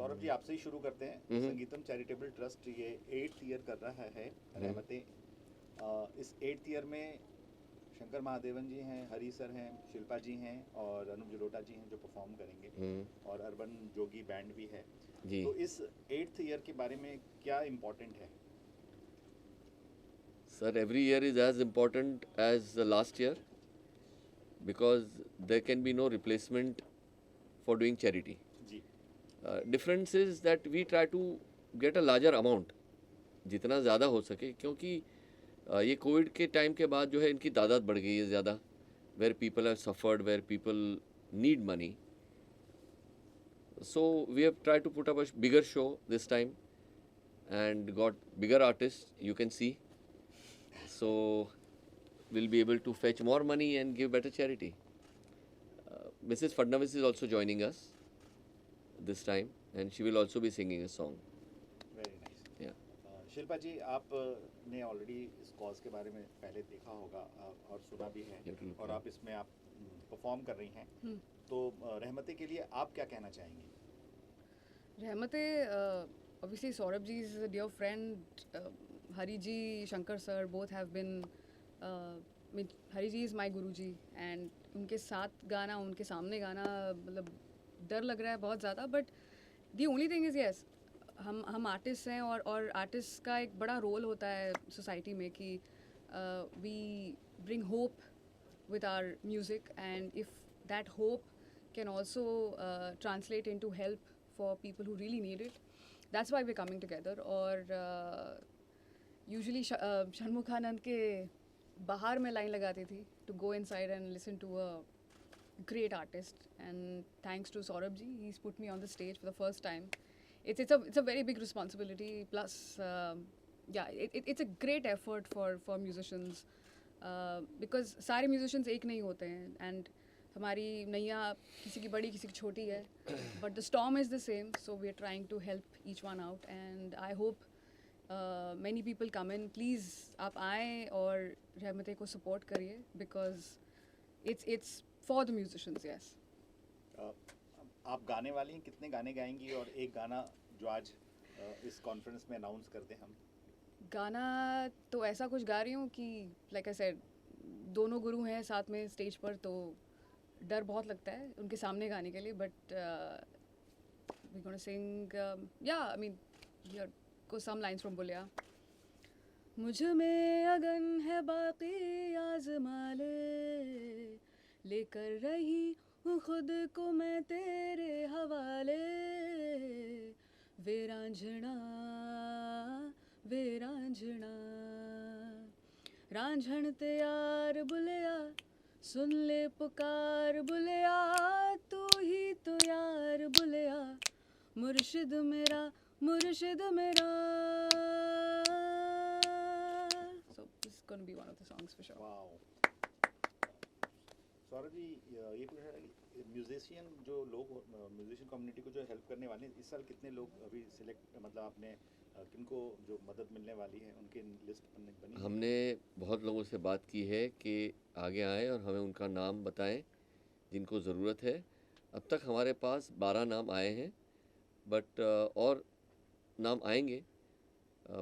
सौरभ जी आपसे ही शुरू करते हैं। संगीतम चैरिटेबल ट्रस्ट ये 8th ईयर कर रहा है रहमतें। इस 8th ईयर में शंकर महादेवन जी हैं, हरी सर हैं, शिल्पा जी हैं और अनुज जलोटा जी हैं जो परफॉर्म करेंगे और अर्बन जोगी बैंड भी है जी। तो इस 8th ईयर के बारे में क्या इम्पोर्टेंट है? Sir, every year is as important as the last year because there can be no replacement for doing charity. Ji Difference is that we try to get a larger amount, जितना ज़्यादा हो सके, क्योंकि ये Covid के time के बाद जो है इनकी तादाद बढ़ गई है ज़्यादा, where people have suffered, where people need money. So we have tried to put up a bigger show this time and got bigger artists, you can see. So we'll be able to fetch more money and give better charity. Mrs. Fadnavis is also joining us this time and she will also be singing a song. Very nice. Yeah. Shilpa ji आपने already इस cause के बारे में पहले देखा होगा और सुना भी है You have to look और at आप इसमें आप परफॉर्म कर रही हैं तो रहमतें के लिए आप क्या कहना चाहेंगी? रहमते obviously Saurabh ji is a dear friend. Hari ji, Shankar sir, both have been. I mean, Hari ji is my guru ji, and उनके साथ गाना, उनके सामने गाना, मतलब डर लग रहा है बहुत ज़्यादा. But the only thing is yes, हम आर्टिस्ट हैं और आर्टिस्ट का एक बड़ा रोल होता है सोसाइटी में कि we bring hope with our music, and if that hope can also translate into help for people who really need it, that's why we're coming together. और usually Shanmukhanand के बाहर में लाइन लगाती थी to go inside and listen to a great artist, and thanks to Saurabh ji, he's put me on the stage for the first time. It's a very big responsibility, plus yeah, it's a great effort for musicians because सारे musicians एक नहीं होते हैं, and हमारी नैया किसी की बड़ी किसी की छोटी है, but the storm is the same, so we are trying to help each one out, and I hope many people come in. Please आप आएँ और रहमतें को support करिए because it's for the musicians, yes. आप गाने वाली हैं, कितने गाने गाएंगी और एक गाना जो आज इस कॉन्फ्रेंस में अनाउंस करते हैं हम? गाना तो ऐसा कुछ गा रही हूँ कि लाइक आई सेड, दोनों गुरु हैं साथ में स्टेज पर, तो डर बहुत लगता है उनके सामने गाने के लिए, but we gonna sing yeah I mean here go some lines from Bulleya. मुझ में अगन है बाकी आज़मा लेकर रही हूँ खुद को मैं तेरे हवाले, वे रांझना रांझण ते यार बुलिया, सुन ले पुकार बुलिया, तू ही तो यार बुलिया, मुर्शिद मेरा. So this is going to be one of the songs for sure. Wow. Saurabh ji ये पूछ रहा है म्यूजिशियन जो लोग म्यूजिशियन कम्युनिटी को जो हेल्प करने वाले हैं, इस साल कितने लोग अभी सिलेक्ट, मतलब आपने किनको जो मदद मिलने वाली है उनकी लिस्ट बनी है? हमने बहुत लोगों से बात की है कि आगे आएँ और हमें उनका नाम बताएं जिनको ज़रूरत है. अब तक हमारे पास 12 नाम आए हैं, बट और नाम आएंगे.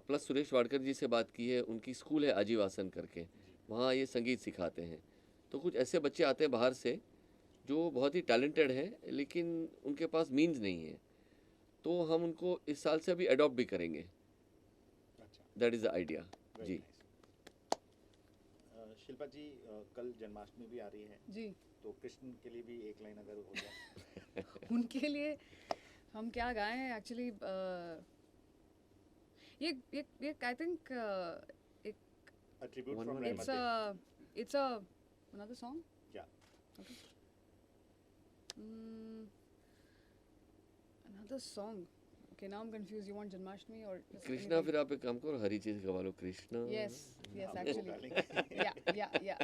प्लस सुरेश वाडकर जी से बात की है, उनकी स्कूल है आजीवासन करके, वहाँ ये संगीत सिखाते हैं. तो कुछ ऐसे बच्चे आते हैं बाहर से जो बहुत ही टैलेंटेड हैं, लेकिन उनके पास मीन्स नहीं है, तो हम उनको इस साल से अभी अडॉप्ट भी करेंगे. अच्छा, दैट इज़ द आइडिया जी. शिल्पा जी कल जन्माष्टमी भी आ रही है जी, तो कृष्ण के लिए भी एक लाइन अगर हो जाए? उनके लिए हम क्या गाएं एक्चुअली. ये I think A tribute One from more. रहमतें। it's a another song. Yeah. Okay. Another song. Okay, now I'm confused. You want Janmashtami or just Krishna, anything? फिर आप एक काम करो, हरी चीज़ गवा लो, कृष्णा. Yes, हम वो actually. गा लेंगे। Yeah.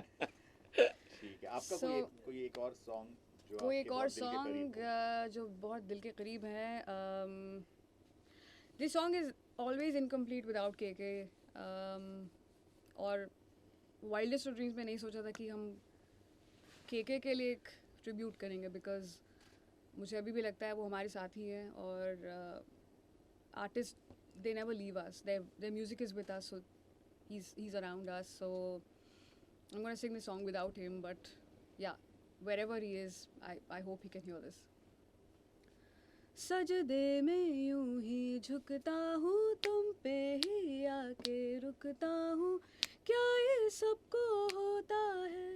ठीक है, आपका So, कोई एक और सॉन्ग जो कोई आपके एक और बहुत दिल के करीब सॉन्ग हो? जो बहुत दिल के करीब है. This song is always incomplete without KK. और Wildest of Dreams में नहीं सोचा था कि हम KK के लिए एक ट्रिब्यूट करेंगे, बिकॉज मुझे अभी भी लगता है वो हमारे साथ ही हैं और artist they never leave us, their music is with us, so he's around us, so I'm going to sing this song without him, but yeah, wherever he is, I hope he can hear this. सजदे में यूं ही झुकता हूँ, तुम पे ही आके रुकता हूँ, क्या ये सबको होता है,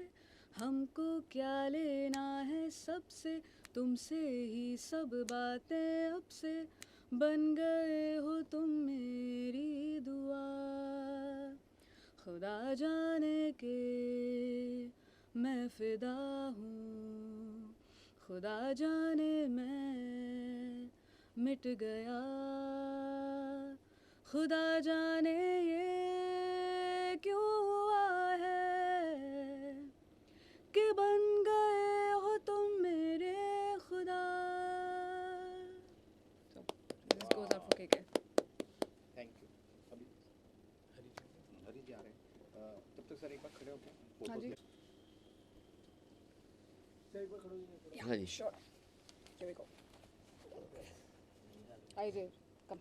हमको क्या लेना है सबसे, तुमसे ही सब बातें अब से, बन गए हो तुम मेरी दुआ, खुदा जाने के मैं फिदा हूँ, खुदा जाने मैं मिट गया, खुदा जाने ये क्यों हुआ है कि बन गए हो तुम मेरे खुदा. So this goes out for KK. Thank you. अभी हरी जी आ रहे हैं. तब तक सर एक बार खड़े होके हाँ जी. हाँ जी. Sure. Here we go. Hi, Jay. Come.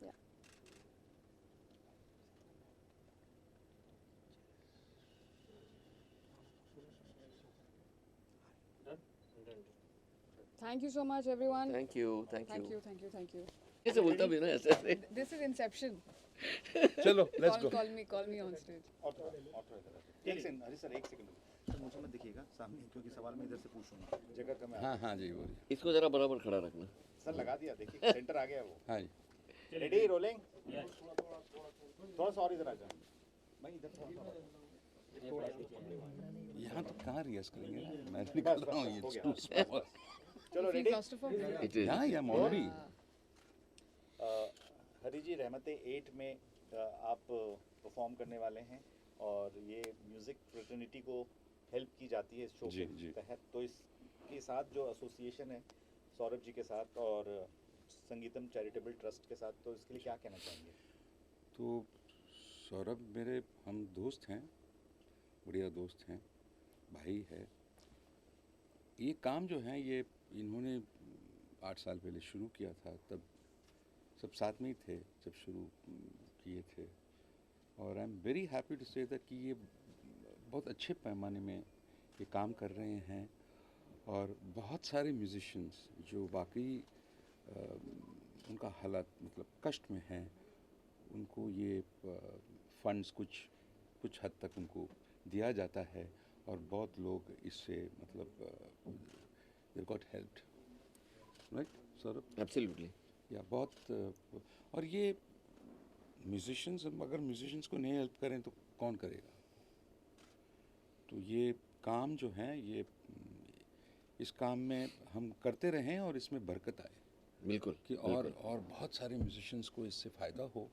Yeah. Thank you so much, everyone. Thank you. Thank you. ऐसे बोलता भी ना ऐसे. This is Inception. चलो let's go. Call me on stage. एक सेकंड हरी सर, एक सेकंड. सर मुझे मत दिखिएगा सामने, क्योंकि सवाल मैं इधर से पूछूंगा, जगह कम है. हाँ हाँ जी बोलिए. इसको जरा बराबर खड़ा रखना. सर लगा दिया, देखिए सेंटर आ गया वो. हाँ जी. Ready rolling. थोड़ा सा और इधर आ जा भाई, इधर थोड़ा यहाँ तो कहाँ रिहर्स करेंगे, मैं निकल रहा हूँ, ये टू स्मॉल. चलो Feel ready. claustrophobic? It is. हाँ या ऑलरेडी. हरी जी रहमते 8 में आप परफॉर्म करने वाले हैं और ये म्यूज़िक फ्रेटर्निटी को हेल्प की जाती है इस शो जी, के जी. तहत. तो इसके साथ जो एसोसिएशन है सौरभ जी के साथ और संगीतम चैरिटेबल ट्रस्ट के साथ, तो इसके लिए क्या कहना चाहेंगे? तो सौरभ मेरे हम दोस्त हैं, बढ़िया दोस्त हैं, भाई है. ये काम जो है ये इन्होंने 8 साल पहले शुरू किया था, तब सब साथ में ही थे जब शुरू किए थे. और I am very happy to say that कि ये बहुत अच्छे पैमाने में ये काम कर रहे हैं. और बहुत सारे म्यूजिशियंस जो वाकई उनका हालात मतलब कष्ट में हैं, उनको ये फंड्स कुछ हद तक उनको दिया जाता है और बहुत लोग इससे मतलब they got helped, right Saurabh? Absolutely. या बहुत और ये म्यूजिशियंस, अगर म्यूजिशियंस को नहीं हेल्प करें तो कौन करेगा? तो ये काम जो है ये इस काम में हम करते रहें और इसमें बरकत आए बिल्कुल. कि और बहुत सारे म्यूजिशियंस को इससे फ़ायदा हो,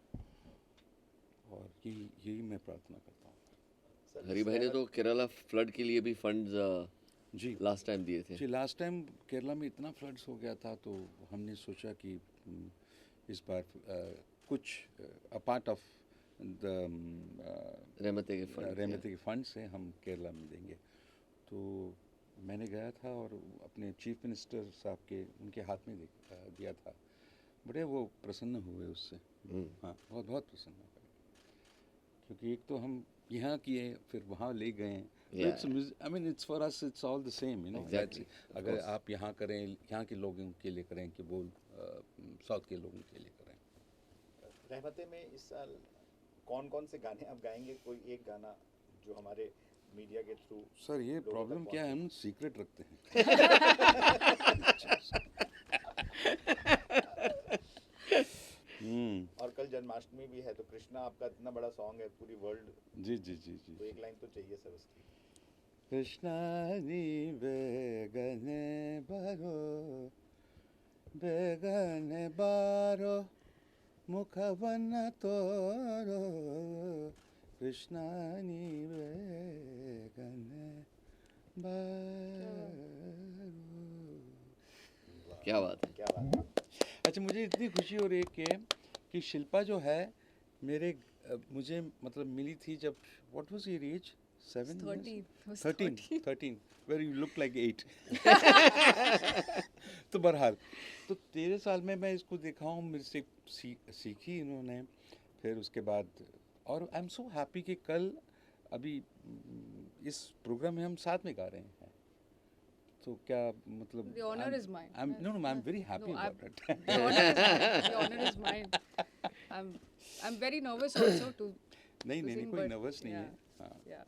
और यही मैं प्रार्थना करता हूँ. सर, हरी भाई ने तो केरला फ्लड के लिए भी फंड्स जी लास्ट टाइम दिए थे. जी. लास्ट टाइम केरला में इतना फ्लड्स हो गया था, तो हमने सोचा कि इस बार कुछ अपार्ट ऑफ द रहमते के फंड. रहमत के फंड से हम केरला में देंगे. तो मैंने गया था और अपने चीफ मिनिस्टर साहब के उनके हाथ में दिया था. बड़े वो प्रसन्न हुए उससे. हाँ, बहुत बहुत प्रसन्न हुए, क्योंकि एक तो हम यहाँ किए फिर वहाँ ले गए. I mean it's for us it's all the same, you know. Exactly. अगर आप यहाँ करें, यहाँ के लोगों के लिए करें कि वो साउथ के लोगों के लिए करें. रहमते में इस साल कौन कौन से गाने आप गाएंगे? कोई एक गाना जो हमारे मीडिया के थ्रू. सर ये लोगों तक प्रॉब्लम क्या है, हम सीक्रेट रखते हैं. और कल जन्माष्टमी भी है, तो कृष्णा आपका इतना बड़ा सॉन्ग है, पूरी वर्ल्ड. जी जी जी जी. तो एक लाइन तो चाहिए सर उसकी. कृष्णानी बेगने बारो मुखवन तोरो, कृष्णानी बेगने बारो. क्या बात है. क्या बात है. अच्छा, मुझे इतनी खुशी हो रही है कि कि शिल्पा जो है मुझे मतलब मिली थी जब what was your age 7 13 was 13 were you look like 8 तो बहरहाल तो 13 साल में मैं इसको देखा हूँ, मेरे से सीखी इन्होंने। फिर उसके बाद और आई एम सो हैप्पी कि कल अभी इस प्रोग्राम में हम साथ में गा रहे हैं। तो क्या मतलब The honor is mine. No, I'm very happy No, about it. The honor is mine. I'm very nervous also to नहीं नहीं sing, कोई but नर्वस नहीं है। yeah, हाँ, yeah.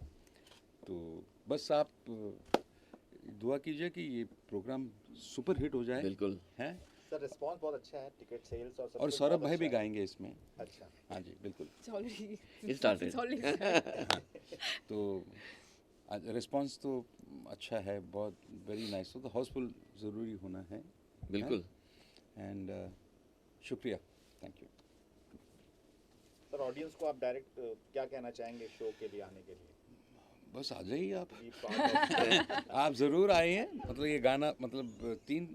तो बस आप दुआ कीजिए कि ये प्रोग्राम सुपर हिट हो जाए। बिल्कुल। हैं सर रिस्पांस बहुत अच्छा है, टिकट सेल्स और सब और कुछ सौरभ बहुत भाई भी अच्छा है। गाएंगे इसमें। अच्छा, हाँ जी बिल्कुल। It's already It started. It's already started. तो रिस्पांस तो अच्छा है, बहुत वेरी नाइस। तो हाउसफुल ज़रूरी होना है। बिल्कुल। एंड शुक्रिया, थैंक यू। सर ऑडियंस को आप डायरेक्ट क्या कहना चाहेंगे शो के लिए आने के लिए? बस आ जाइए आप। Be part of- आप ज़रूर आए हैं। मतलब ये गाना मतलब 3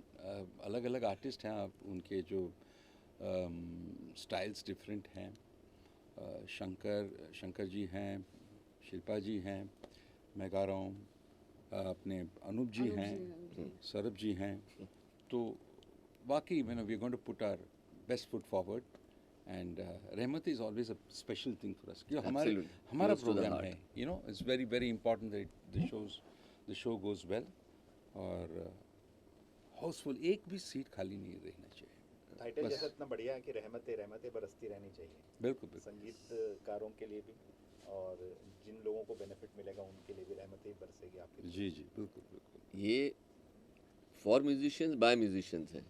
अलग अलग आर्टिस्ट हैं, आप उनके जो स्टाइल्स डिफरेंट हैं। शंकर जी हैं, शिल्पा जी हैं, मैं गा रहा हूँ, अपने अनूप जी Anup हैं, ji, सौरभ जी हैं। तो वाकई मैंने we going to put our best foot forward and Rahmat is always a special thing for us, क्योंकि Absolutely. हमारा Close to the programme heart. है, you know it's very very important that the show goes well और housefull, एक भी seat खाली नहीं रहना चाहिए। टाइटल बस। जैसा इतना बढ़िया है कि रहमतें रहमतें बरसती रहनी चाहिए, बिल्कुल बिल्कुल। संगीतकारों के लिए भी और जिन लोगों को बेनिफिट मिलेगा उनके लिए भी रहमतें ही बरसेगी आपके लिए। जी जी बिल्कुल बिल्कुल। ये फॉर म्यूजिशियंस बाय म्यूजिशियंस है,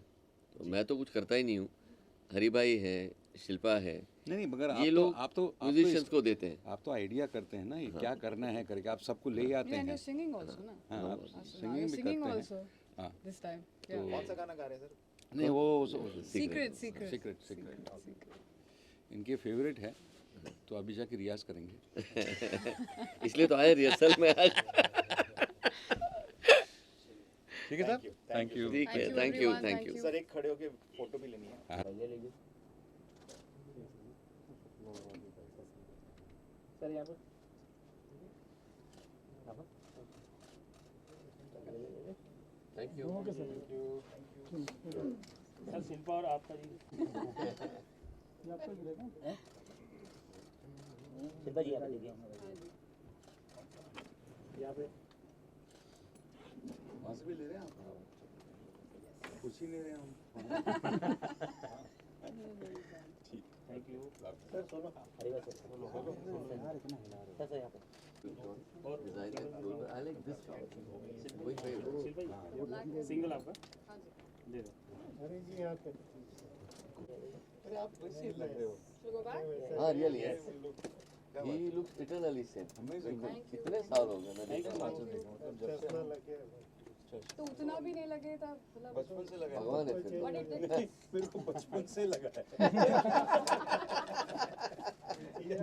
तो मैं तो कुछ करता ही नहीं हूँ। हरी भाई है, शिल्पा है, नहीं मगर ये लोग आप तो म्यूजिशियंस को देते हैं। आप तो आइडिया करते हैं ना, ये क्या करना है करके आप सबको ले आते Yeah, and हैं। you're singing also, na? हाँ आप Now सिंगिंग you're भी singing करते also हैं। हाँ this time. तो- Yeah. कौन सा गाना गा रहे हैं सर? नहीं वो Secret. Secret. इनके फेवरेट है, तो अभी जाके रियाज करेंगे। इसलिए तो आए रिहर्सल में आज। ठीक है Thank साहब, you, थैंक यू। ठीक है, Thank you, thank you, everyone, thank thank you. you. Sir एक खड़े होके फोटो भी लेनी है। सर यहाँ पर thank you. Okay sir. Sir Shilpa और आपका जी आपका गिरेगा शिल्पा जी आप लीजिए यहाँ पे बस भी ले रहे हैं आप, कुछ ही ले रहे हैं हम। Thank you sir. सोलो अरे सर सर यहाँ पे I like this song. Shilpa ji single आपका दे दो। अरे जी यहाँ पे अरे आप वैसे लग रहे हो। Should we go back? हाँ, really, yes. He looks eternally same. कितने साल हो गए मैं देखता हूँ। तो उतना भी नहीं लगे था मतलब बचपन से लगा है। भगवान है फिर। What it did? मेरे को बचपन से लगा है। चलिए